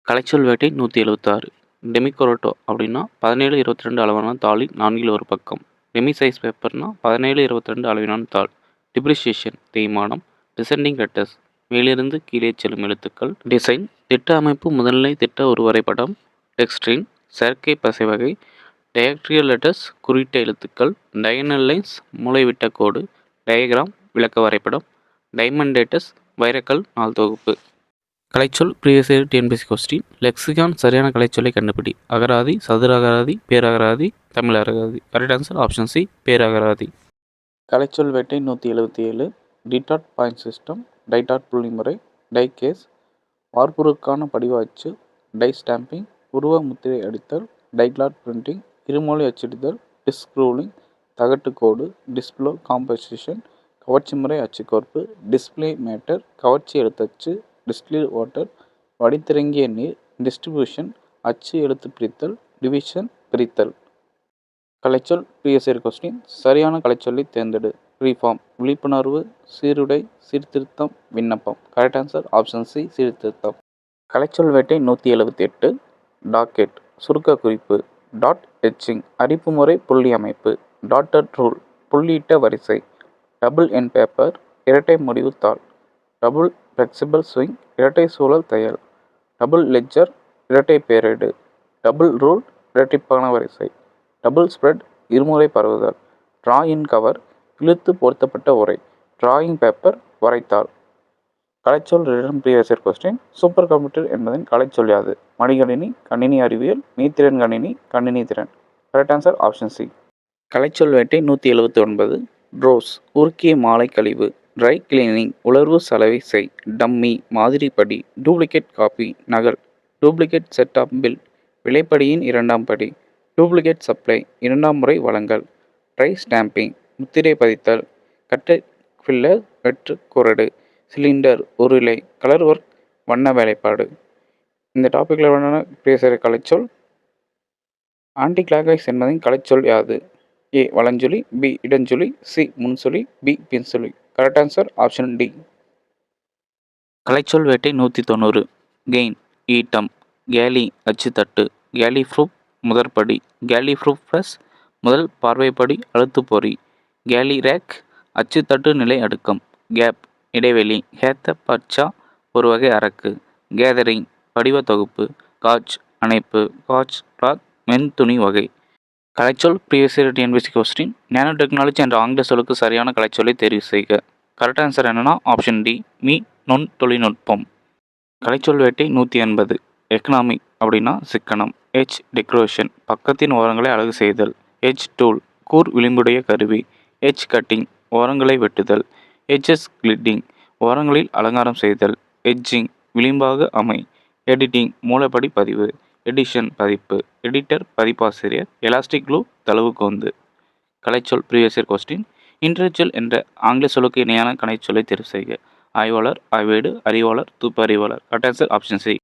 கலைச்சொல் வேட்டை 176. டெமிகொரட்டோ அப்படின்னா 1722 அளவான தாளின் நான்கில் ஒரு பக்கம். டெமி சைஸ் பேப்பர்னா 1722 அளவிலான தாள். டிப்ரிசியேஷன் தேய்மானம். டிசெண்டிங் லெட்டர்ஸ் மேலிருந்து கீழே செல்லும் எழுத்துக்கள். டிசைன் திட்ட அமைப்பு முதல்நிலை திட்ட ஒரு வரைபடம். டெக்ஸ்ட்ரின் செயற்கை பசைவகை. டயக்ரியல் லெட்டர்ஸ் குறியிட்ட எழுத்துக்கள். டயகனல் லைன்ஸ் மூலைவிட்ட கோடு. டயக்ராம் விளக்க வரைபடம். டைமண்டேட்டஸ் வைரக்கல் நாள் தொகுப்பு. கலைச்சொல் previous year TNPSC question. Lexicon சரியான கலைச்சொல்லை கண்டுபிடி. அகராதி, சதுர அகராதி, பேரகராதி, தமிழ் அகராதி. கரெக்ட் ஆன்சர் ஆப்ஷன் சி, பேரகராதி. கலைச்சொல் வேட்டை 177. டிடாட் பாயிண்ட் சிஸ்டம், டைடாட் புள்ளிமுறை, டைகேஸ், வார்ப்புருக்கான படிவ அச்சு, டை ஸ்டாம்பிங், உருவ முத்திரை அடித்தல், டைக்ளாட் பிரிண்டிங், இருமொழி அச்சிடுதல், டிஸ்க் ரூலிங், தகட்டுக்கோடு, டிஸ்ப்ளோ காம்போசிஷன், கவர்ச்சி முறை அச்சுக்கோர்ப்பு, டிஸ்பிளே மேட்டர், கவர்ச்சி எழுத்தச்சு, டிஸ்டில் வாட்டர், வடித்திறங்கிய நீர், டிஸ்ட்ரிபியூஷன், அச்சு எழுத்து பிரித்தல், டிவிஷன் பிரித்தல். கலைச்சொல் ப்ரீவியஸ் இயர் கொஸ்டின். சரியான கலைச்சொல்லை தேர்ந்தெடு. ரீஃபார்ம் விழிப்புணர்வு, சீருடை, சீர்திருத்தம், விண்ணப்பம். கரெக்ட் ஆன்சர் ஆப்ஷன் சி, சீர்திருத்தம். கலைச்சொல் வேட்டை 178. டாக்கெட் சுருக்க குறிப்பு. டாட் எச்சிங் அரிப்பு முறை புள்ளி அமைப்பு. டாட்டட் ரூல் புள்ளியிட்ட வரிசை. டபுள் என் பேப்பர் இரட்டை முடிவு தாள். டபுள் ஃப்ளெக்சிபிள் ஸ்விங் இரட்டை சூழல் தையல். டபுள் லெட்ஜர் இரட்டை பேரேடு. டபுள் ரூல் இரட்டிப்பான வரிசை. டபுள் ஸ்ப்ரெட் இருமுறை பரவுதல். ட்ரா இன் கவர் இழுத்து பொருத்தப்பட்ட உரை. டிராயிங் பேப்பர் வரைத்தாள். கலைச்சொல் written previous year question. Super computer என்பதன் கலைச்சொல் யாது? மடிகணினி, கணினி அறிவியல், மீத்திறன் கணினி, கணினி திறன். Correct answer option C. கலைச்சொல் வேட்டை 179. ட்ரோஸ் உருக்கிய மாலை கழிவு. ட்ரை கிளீனிங் உலர்வு சலவை செய். டம்மி மாதிரி படி. டூப்ளிகேட் காப்பி நகல். டூப்ளிகேட் செட் ஆஃப் பில் விலைப்படியின் இரண்டாம் படி. டூப்ளிகேட் சப்ளை இரண்டாம் முறை வழங்கல். ட்ரை ஸ்டாம்பிங் முத்திரை பதித்தல். கட்டை ஃபில்லர் வெற்று குறடு. சிலிண்டர் உருளை. கலர் ஒர்க் வண்ண வேலைப்பாடு. இந்த டாப்பிக்கில் வேணால் பேசுகிற கலைச்சொல். ஆன்டி கிளாக்வைஸ் என்பதின் கலைச்சொல் யாது? ஏ வலஞ்சொலி, பி இடஞ்சொலி, சி முன்சொலி, பி பின்சொலி. Correct answer option D. கலைச்சொல் வேட்டை 190. கெயின் ஈட்டம். கேலி அச்சுத்தட்டு. கேலி ப்ரூப் முதற்படி. கேலி ப்ரூப் ப்ளஸ் முதல் பார்வைப்படி அழுத்துப்பொறி. கேலி ரேக் அச்சுத்தட்டு நிலை அடுக்கம். கேப் இடைவெளி. ஹேத்த பச்சா ஒரு வகை அரக்கு. கேதரிங் படிவ தொகுப்பு. காட்ச் அணைப்பு. காட்ச் கிளாத் மென் துணி வகை. கலைச்சொல் previous year TNPSC question. Nano technology என்ற ஆங்கில சொல்லுக்கு சரியான கலைச்சொல்லை தெரிவு செய்க. கரெக்ட் ஆன்சர் என்னன்னா ஆப்ஷன் டி, நுண் தொழில்நுட்பம். கலைச்சொல் வேட்டை 180. எக்கனாமிக் அப்படின்னா சிக்கனம். எச் டெக்கரேஷன் பக்கத்தின் ஓரங்களை அழகு செய்தல். எச் டூல் கூர் விளிம்புடைய கருவி. எச் கட்டிங் ஓரங்களை வெட்டுதல். எச்எஸ் கிளிட்டிங் ஓரங்களில் அலங்காரம் செய்தல். எட்ஜிங் விளிம்பாக அமை. எடிட்டிங் மூலப்படி பதிவு. எடிஷன் பதிப்பு. எடிட்டர் பதிப்பாசிரியர். எலாஸ்டிக் க்ளூ தளவுகோந்து. கலைச்சொல் ப்ரீவியஸ் இயர் கொஸ்டின். இன்டெலெக்சுவல் என்ற ஆங்கில சொல்லுக்கு இணையான கலைச்சொல்லை தேர்வு செய்க. ஆய்வாளர், ஆய்வேடு, அறிவாளர், தூப்பு அறிவாளர். Correct answer option C.